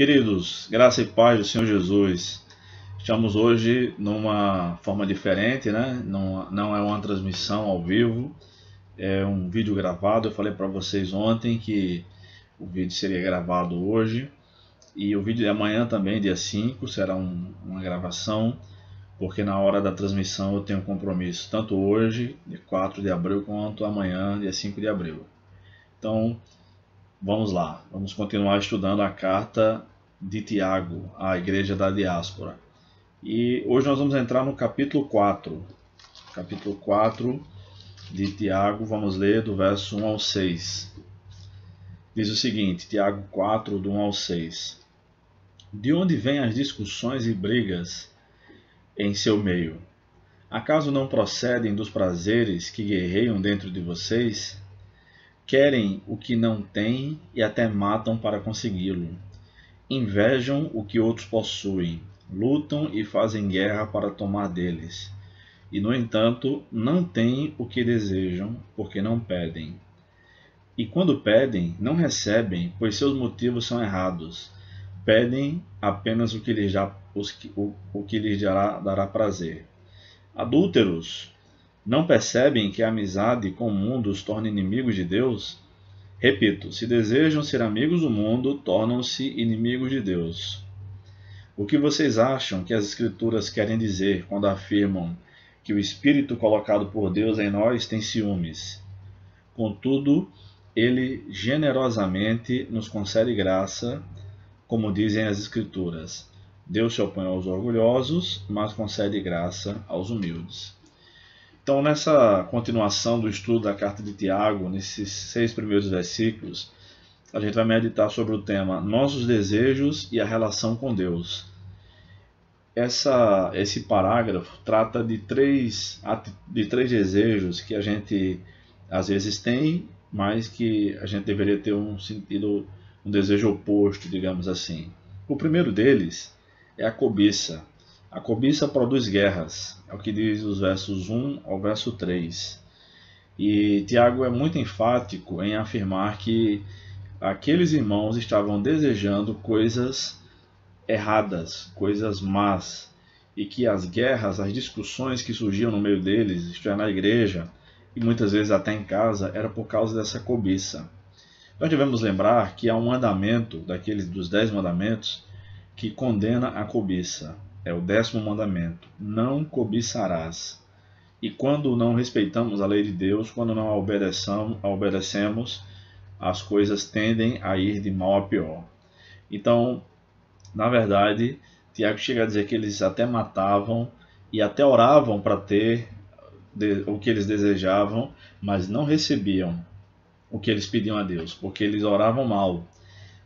Queridos, graça e paz do Senhor Jesus. Estamos hoje numa forma diferente, né? Não é uma transmissão ao vivo, é um vídeo gravado. Eu falei para vocês ontem que o vídeo seria gravado hoje. E o vídeo de amanhã também, dia 5, será uma gravação, porque na hora da transmissão eu tenho compromisso, tanto hoje, dia 4 de abril, quanto amanhã, dia 5 de abril. Então, vamos lá, vamos continuar estudando a carta de Tiago, à igreja da diáspora. E hoje nós vamos entrar no capítulo 4. Capítulo 4 de Tiago, vamos ler do verso 1 ao 6. Diz o seguinte, Tiago 4, do 1 ao 6. De onde vêm as discussões e brigas em seu meio? Acaso não procedem dos prazeres que guerreiam dentro de vocês? Querem o que não têm e até matam para consegui-lo. Invejam o que outros possuem, lutam e fazem guerra para tomar deles. E, no entanto, não têm o que desejam, porque não pedem. E quando pedem, não recebem, pois seus motivos são errados. Pedem apenas o que lhes dará prazer. Adúlteros, não percebem que a amizade com o mundo os torna inimigos de Deus? Repito, se desejam ser amigos do mundo, tornam-se inimigos de Deus. O que vocês acham que as Escrituras querem dizer quando afirmam que o Espírito colocado por Deus em nós tem ciúmes? Contudo, Ele generosamente nos concede graça, como dizem as Escrituras. Deus se opõe aos orgulhosos, mas concede graça aos humildes. Então, nessa continuação do estudo da carta de Tiago, nesses 6 primeiros versículos, a gente vai meditar sobre o tema Nossos Desejos e a Relação com Deus. Esse parágrafo trata de três desejos que a gente às vezes tem, mas que a gente deveria ter um desejo oposto, digamos assim. O primeiro deles é a cobiça. A cobiça produz guerras, é o que diz os versos 1 ao verso 3. E Tiago é muito enfático em afirmar que aqueles irmãos estavam desejando coisas erradas, coisas más, e que as guerras, as discussões que surgiam no meio deles, isto é, na igreja, e muitas vezes até em casa, era por causa dessa cobiça. Nós devemos lembrar que há um mandamento, dos 10 mandamentos, que condena a cobiça. É o 10º mandamento, não cobiçarás. E quando não respeitamos a lei de Deus, quando não a obedecemos, as coisas tendem a ir de mal a pior. Então, na verdade, Tiago chega a dizer que eles até matavam e até oravam para ter o que eles desejavam, mas não recebiam o que eles pediam a Deus, porque eles oravam mal.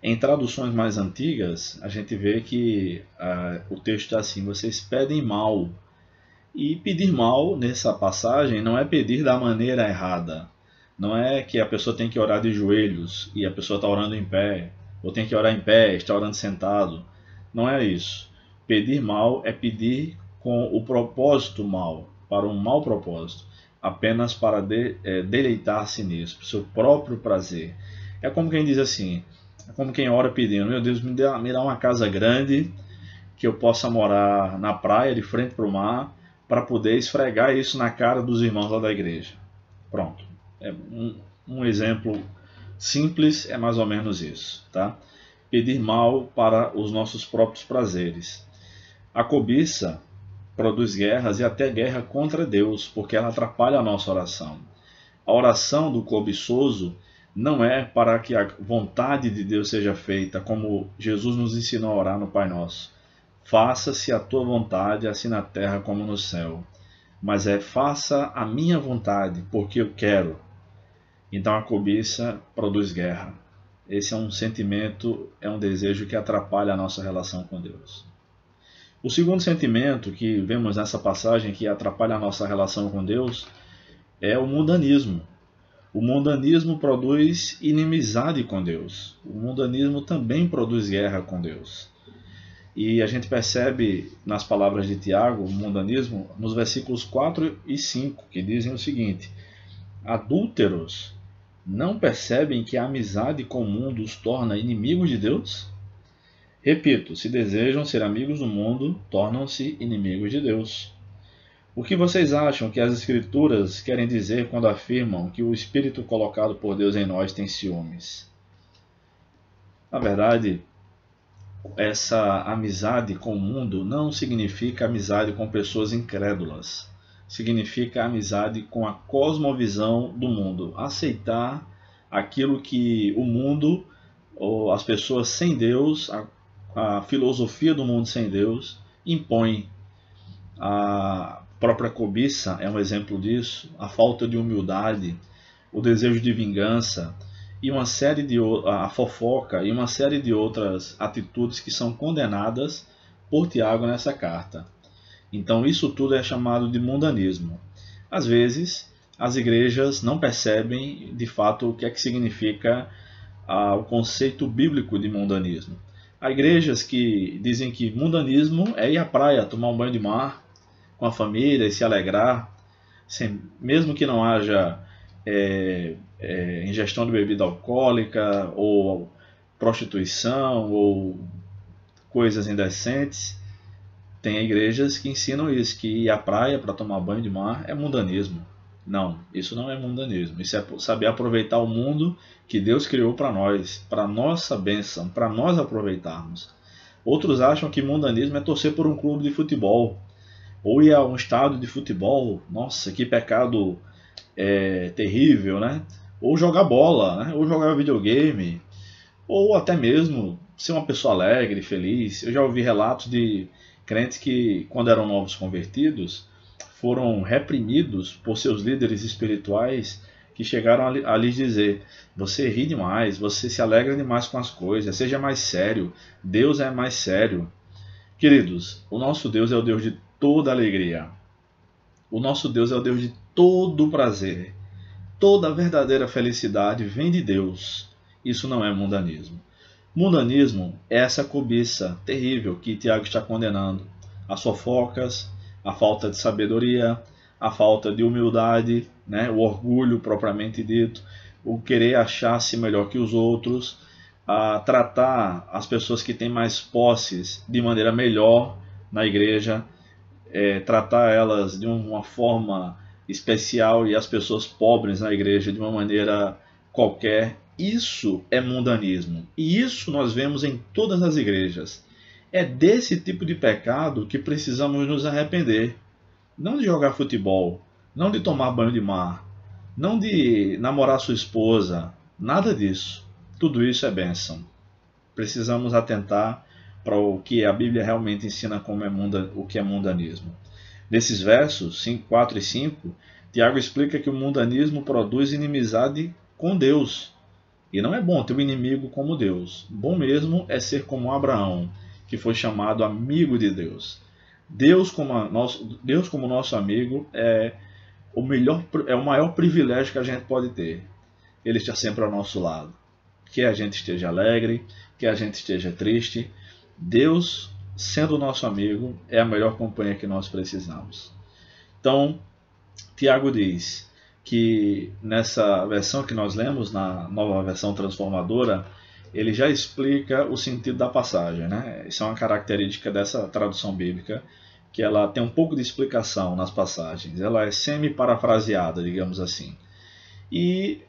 Em traduções mais antigas, a gente vê que o texto está assim, vocês pedem mal. E pedir mal, nessa passagem, não é pedir da maneira errada. Não é que a pessoa tem que orar de joelhos e a pessoa está orando em pé, ou tem que orar em pé, está orando sentado. Não é isso. Pedir mal é pedir com o propósito mal, para um mau propósito, apenas para deleitar-se nisso, para o seu próprio prazer. É como quem diz assim, é como quem ora pedindo, meu Deus, me dá uma casa grande, que eu possa morar na praia, de frente para o mar, para poder esfregar isso na cara dos irmãos lá da igreja. Pronto. É um exemplo simples, é mais ou menos isso, tá? Pedir mal para os nossos próprios prazeres. A cobiça produz guerras e até guerra contra Deus, porque ela atrapalha a nossa oração. A oração do cobiçoso não é para que a vontade de Deus seja feita, como Jesus nos ensinou a orar no Pai Nosso. Faça-se a tua vontade, assim na terra como no céu. Mas faça a minha vontade, porque eu quero. Então a cobiça produz guerra. Esse é um sentimento, é um desejo que atrapalha a nossa relação com Deus. O segundo sentimento que vemos nessa passagem que atrapalha a nossa relação com Deus é o mundanismo. O mundanismo produz inimizade com Deus. O mundanismo também produz guerra com Deus. E a gente percebe nas palavras de Tiago, o mundanismo, nos versículos 4 e 5, que dizem o seguinte: adúlteros, não percebem que a amizade com o mundo os torna inimigos de Deus? Repito, se desejam ser amigos do mundo, tornam-se inimigos de Deus. O que vocês acham que as Escrituras querem dizer quando afirmam que o Espírito colocado por Deus em nós tem ciúmes? Na verdade, essa amizade com o mundo não significa amizade com pessoas incrédulas. Significa amizade com a cosmovisão do mundo. Aceitar aquilo que o mundo, ou as pessoas sem Deus, a filosofia do mundo sem Deus, impõe. A própria cobiça é um exemplo disso, a falta de humildade, o desejo de vingança, e uma série de a fofoca e uma série de outras atitudes que são condenadas por Tiago nessa carta. Então isso tudo é chamado de mundanismo. Às vezes as igrejas não percebem de fato o que é que significa o conceito bíblico de mundanismo. Há igrejas que dizem que mundanismo é ir à praia, tomar um banho de mar com a família e se alegrar, mesmo que não haja ingestão de bebida alcoólica ou prostituição ou coisas indecentes. Tem igrejas que ensinam isso, que ir à praia para tomar banho de mar é mundanismo. Não, isso não é mundanismo. Isso é saber aproveitar o mundo que Deus criou para nós, para nossa bênção, para nós aproveitarmos. Outros acham que mundanismo é torcer por um clube de futebol, ou ir a um estádio de futebol. Nossa, que pecado terrível, né? Ou jogar bola, né? Ou jogar videogame, ou até mesmo ser uma pessoa alegre, feliz. Eu já ouvi relatos de crentes que, quando eram novos convertidos, foram reprimidos por seus líderes espirituais, que chegaram a lhes dizer: você ri demais, você se alegra demais com as coisas, seja mais sério, Deus é mais sério. Queridos, o nosso Deus é o Deus de toda alegria. O nosso Deus é o Deus de todo prazer. Toda a verdadeira felicidade vem de Deus. Isso não é mundanismo. Mundanismo é essa cobiça terrível que Tiago está condenando. As fofocas, a falta de sabedoria, a falta de humildade, né? O orgulho propriamente dito, o querer achar-se melhor que os outros, a tratar as pessoas que têm mais posses de maneira melhor na igreja, tratar elas de uma forma especial e as pessoas pobres na igreja de uma maneira qualquer. Isso é mundanismo. E isso nós vemos em todas as igrejas. É desse tipo de pecado que precisamos nos arrepender. Não de jogar futebol, não de tomar banho de mar, não de namorar sua esposa, nada disso. Tudo isso é bênção. Precisamos atentar para o que a Bíblia realmente ensina como o que é mundanismo. Nesses versos 4 e 5, Tiago explica que o mundanismo produz inimizade com Deus. E não é bom ter um inimigo como Deus. Bom mesmo é ser como Abraão, que foi chamado amigo de Deus. Deus como nosso amigo é o maior privilégio que a gente pode ter. Ele está sempre ao nosso lado. Que a gente esteja alegre, que a gente esteja triste, Deus, sendo o nosso amigo, é a melhor companhia que nós precisamos. Então, Tiago diz que nessa versão que nós lemos, na nova versão transformadora, ele já explica o sentido da passagem, né? Isso é uma característica dessa tradução bíblica, que ela tem um pouco de explicação nas passagens. Ela é semi-parafraseada, digamos assim. E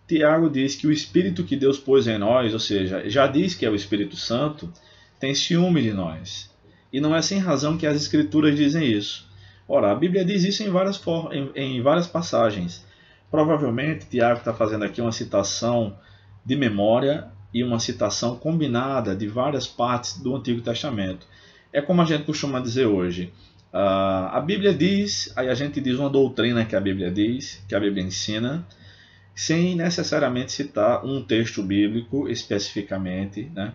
Tiago diz que o Espírito que Deus pôs em nós, ou seja, já diz que é o Espírito Santo, tem ciúme de nós. E não é sem razão que as Escrituras dizem isso. Ora, a Bíblia diz isso em várias passagens. Provavelmente, Tiago está fazendo aqui uma citação de memória e uma citação combinada de várias partes do Antigo Testamento. É como a gente costuma dizer hoje. A Bíblia diz, aí a gente diz uma doutrina que a Bíblia diz, que a Bíblia ensina, sem necessariamente citar um texto bíblico especificamente, né?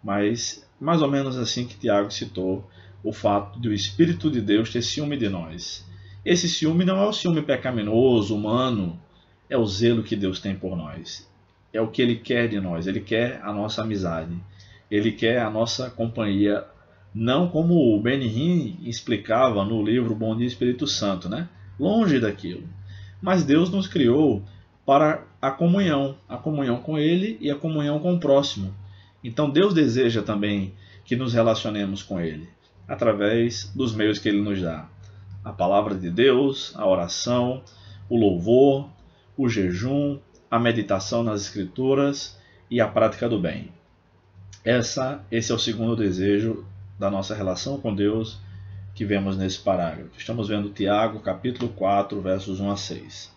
Mas mais ou menos assim que Tiago citou o fato de o Espírito de Deus ter ciúme de nós. Esse ciúme não é o ciúme pecaminoso, humano, é o zelo que Deus tem por nós. É o que Ele quer de nós, Ele quer a nossa amizade, Ele quer a nossa companhia, não como o Benihim explicava no livro Bom Dia Espírito Santo, né? Longe daquilo. Mas Deus nos criou para a comunhão com Ele e a comunhão com o próximo. Então Deus deseja também que nos relacionemos com Ele, através dos meios que Ele nos dá. A palavra de Deus, a oração, o louvor, o jejum, a meditação nas Escrituras e a prática do bem. Esse é o segundo desejo da nossa relação com Deus que vemos nesse parágrafo. Estamos vendo Tiago, capítulo 4, versos 1 a 6.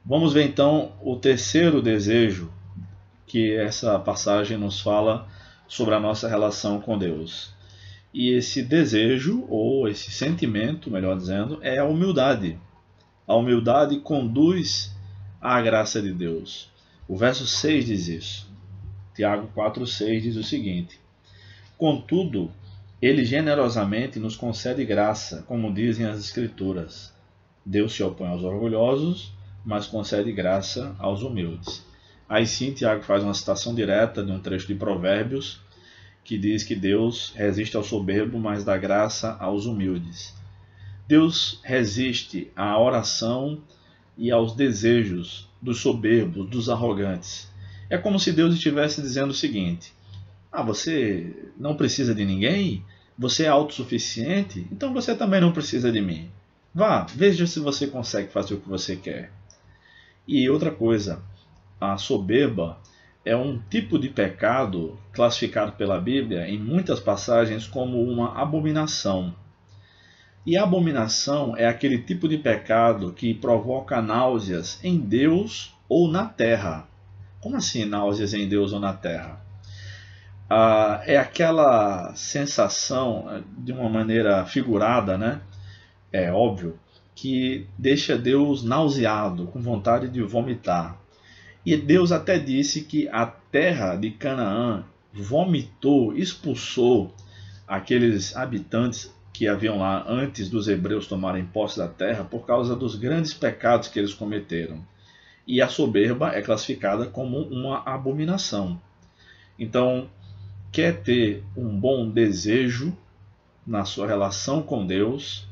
Vamos ver então o terceiro desejo que essa passagem nos fala sobre a nossa relação com Deus. E esse desejo, ou esse sentimento, melhor dizendo, é a humildade. A humildade conduz à graça de Deus. O verso 6 diz isso. Tiago 4,6 diz o seguinte: contudo, Ele generosamente nos concede graça, como dizem as Escrituras. Deus se opõe aos orgulhosos, mas concede graça aos humildes. Aí sim, Tiago faz uma citação direta de um trecho de Provérbios, que diz que Deus resiste ao soberbo, mas dá graça aos humildes. Deus resiste à oração e aos desejos dos soberbos, dos arrogantes. É como se Deus estivesse dizendo o seguinte: você não precisa de ninguém? Você é autossuficiente? Então você também não precisa de mim. Vá, veja se você consegue fazer o que você quer. E outra coisa, a soberba é um tipo de pecado classificado pela Bíblia em muitas passagens como uma abominação. E a abominação é aquele tipo de pecado que provoca náuseas em Deus ou na terra. Como assim náuseas em Deus ou na terra? É aquela sensação, de uma maneira figurada, né? É óbvio, que deixa Deus nauseado, com vontade de vomitar. E Deus até disse que a terra de Canaã vomitou, expulsou aqueles habitantes que haviam lá antes dos hebreus tomarem posse da terra por causa dos grandes pecados que eles cometeram. E a soberba é classificada como uma abominação. Então, quer ter um bom desejo na sua relação com Deus,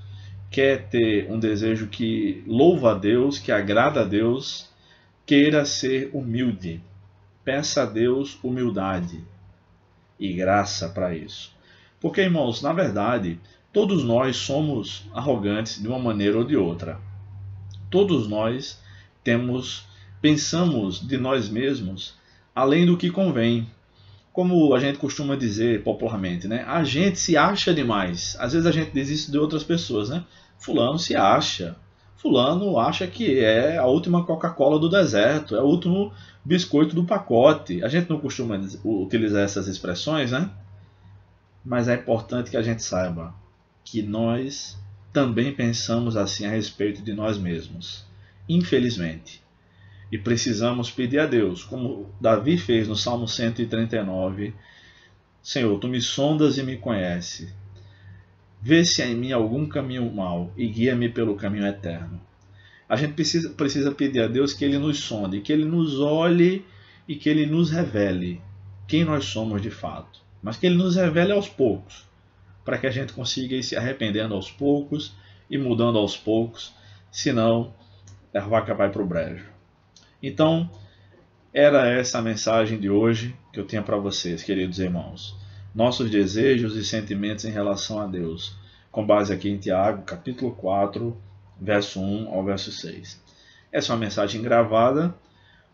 quer ter um desejo que louva a Deus, que agrada a Deus, queira ser humilde. Peça a Deus humildade e graça para isso. Porque, irmãos, na verdade, todos nós somos arrogantes de uma maneira ou de outra. Todos nós pensamos de nós mesmos além do que convém. Como a gente costuma dizer popularmente, né? A gente se acha demais. Às vezes a gente diz isso de outras pessoas, né? Fulano se acha. Fulano acha que é a última Coca-Cola do deserto, é o último biscoito do pacote. A gente não costuma utilizar essas expressões, né? Mas é importante que a gente saiba que nós também pensamos assim a respeito de nós mesmos. Infelizmente. E precisamos pedir a Deus, como Davi fez no Salmo 139, Senhor, Tu me sondas e me conheces. Vê se há em mim algum caminho mau e guia-me pelo caminho eterno. A gente precisa pedir a Deus que Ele nos sonde, que Ele nos olhe e que Ele nos revele quem nós somos de fato. Mas que Ele nos revele aos poucos, para que a gente consiga ir se arrependendo aos poucos e mudando aos poucos, senão a vaca vai para o brejo. Então, era essa a mensagem de hoje que eu tinha para vocês, queridos irmãos. Nossos desejos e sentimentos em relação a Deus, com base aqui em Tiago, capítulo 4, verso 1 ao verso 6. Essa é uma mensagem gravada,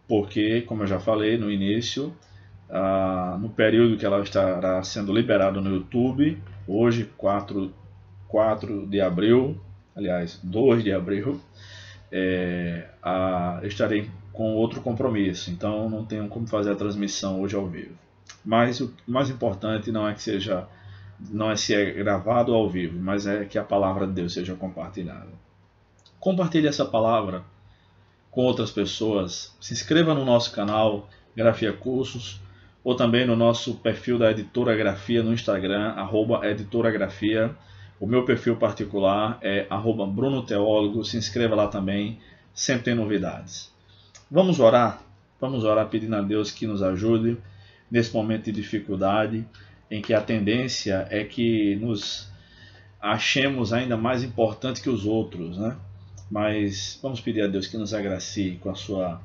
porque, como eu já falei no início, no período que ela estará sendo liberada no YouTube, hoje, 4 de abril, aliás, 2 de abril, estarei com outro compromisso, então não tenho como fazer a transmissão hoje ao vivo. Mas o mais importante não é se é gravado ao vivo, mas é que a palavra de Deus seja compartilhada. Compartilhe essa palavra com outras pessoas. Se inscreva no nosso canal Grafia Cursos, ou também no nosso perfil da Editora Grafia no Instagram, @editoragrafia. O meu perfil particular é @brunoteólogo. Se inscreva lá também, sempre tem novidades. Vamos orar pedindo a Deus que nos ajude nesse momento de dificuldade, em que a tendência é que nos achemos ainda mais importantes que os outros, né? Mas vamos pedir a Deus que nos agracie com a sua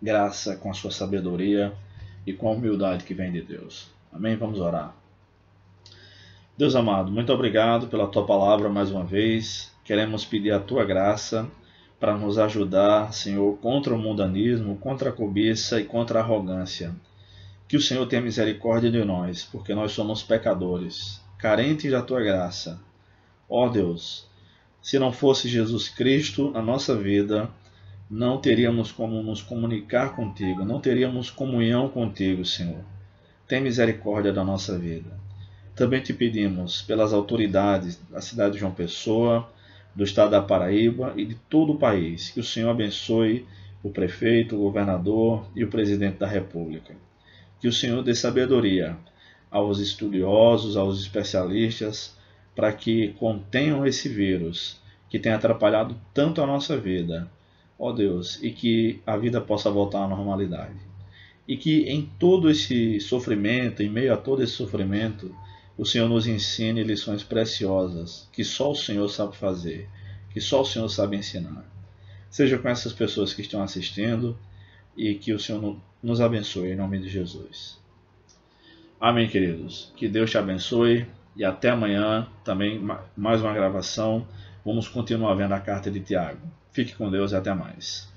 graça, com a sua sabedoria e com a humildade que vem de Deus. Amém? Vamos orar. Deus amado, muito obrigado pela tua palavra mais uma vez. Queremos pedir a tua graça para nos ajudar, Senhor, contra o mundanismo, contra a cobiça e contra a arrogância. Que o Senhor tenha misericórdia de nós, porque nós somos pecadores, carentes da tua graça. Ó Deus, se não fosse Jesus Cristo na nossa vida, não teríamos como nos comunicar contigo, não teríamos comunhão contigo, Senhor. Tem misericórdia da nossa vida. Também te pedimos pelas autoridades da cidade de João Pessoa, do estado da Paraíba e de todo o país, que o Senhor abençoe o prefeito, o governador e o presidente da República. Que o Senhor dê sabedoria aos estudiosos, aos especialistas, para que contenham esse vírus que tem atrapalhado tanto a nossa vida, ó Deus, e que a vida possa voltar à normalidade. E que em todo esse sofrimento, em meio a todo esse sofrimento, o Senhor nos ensine lições preciosas que só o Senhor sabe fazer, que só o Senhor sabe ensinar. Seja com essas pessoas que estão assistindo e que o Senhor nos abençoe em nome de Jesus. Amém, queridos. Que Deus te abençoe e até amanhã também mais uma gravação. Vamos continuar vendo a carta de Tiago. Fique com Deus e até mais.